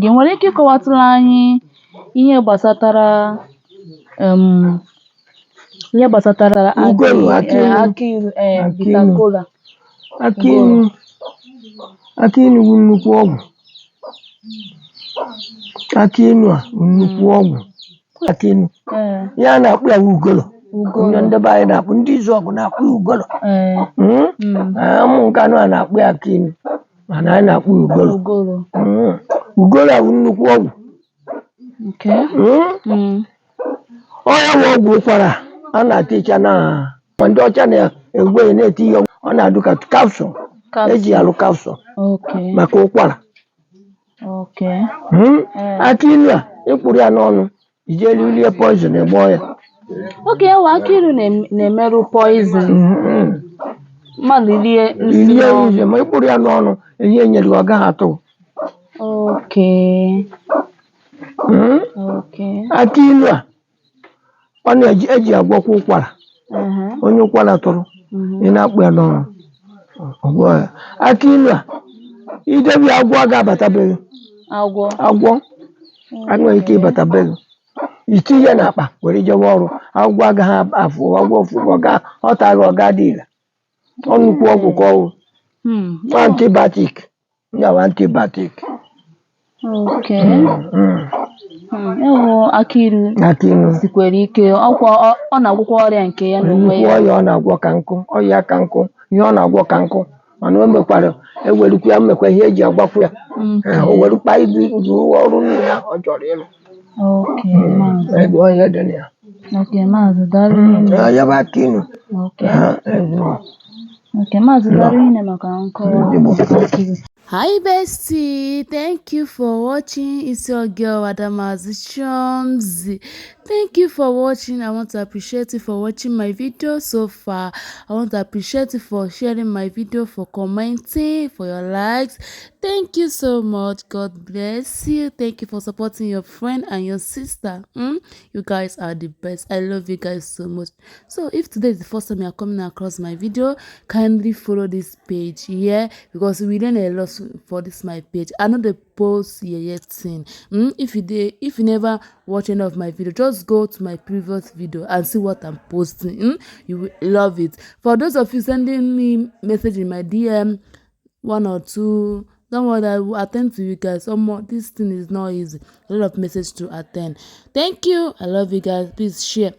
Gị nwere ike ịkọwatụrụ anyị ihe gbasatara Ugolo, akị ilu bitter kola. Akị ilu bụ nnukwu ọgwụ. Akị ilu a bụ nnukwu ọgwụ. Akị ilu ya na-akpụ ya ugolo. Ndị be anyị na-akpụ, ndị izu ọgụ na-akpụ ya ugolo. Ụmụ nke anụ a na-akpụ ya akị ilu, mana anyị na-akpụ ya ugolo. Ugolo a bụ nnukwu ọgwụ. Onye bụ ọgwụ ụkwara a na-aticha na ndị ọcha na-egwe na-eti ya, ọ na-adụ ka kapsụl. Eji alụ kapsụl maka ụkwara. Akị ilu a ịkpụrụ ya n'ọnụ, ije lilie poizin egbo ya. Akị ilu na-emerụ poizin. Mmadụ ilie nze ma ịkpụrụ ya n'ọnụ, ihe nyere ọ gaghị atụ. Akị ilu a ọ na-eji agwọkwa ụkwara. Onye ụkwara tụrụ, ị na-akpụ ya n'ọnụ. Akị ilu a idebe agwọ ga-abatabeghị. Agwọ enweghị ike ịbatabeghị. Itinye n'akpa were jewe ọrụ, agwọ agaghị afụ. Agwọ fụrụ ọ tara ọga dị ire. Ọ nnukwu ọgwụ ka ọwụ. Antibiotic. Nyawa antibiotic. Akị ilu sikwere ike ọ na-agwọkwa ọrịa nke ya n'onwe ya. Ọya ọ na-agwọ ka nkụ, ọya ka nkụ, ihe ọ na-agwọ ka nkụ. Mana o mekwara ewerukwu ya mmekwa ihe eji agbakwu ya. O werukwa ibu ọrụ nne ya ọ chọrọ ịrụ. Ọya dị na ya. Maazị daalụ ya bụ akị ilu. Maazị daalụ ihe maka nkọwa. Hi bestie, thank you for watching. It's your girl Adamazi Chomzy. Thank you for watching. I want to appreciate you for watching my video so far. I want to appreciate you for sharing my video, for commenting, for your likes. Thank you so much. God bless you. Thank you for supporting your friend and your sister. You guys are the best. I love you guys so much. So if today is the first time you are coming across my video, kindly follow this page because we learn a lot for this my page. I know the post yet thing. If you never watch any of my video, just go to my previous video and see what I'm posting. You will love it. For those of you sending me message in my DM, 1 or 2, don't worry, I will attend to you guys. This thing is not easy. A lot of message to attend. Thank you. I love you guys. Please share.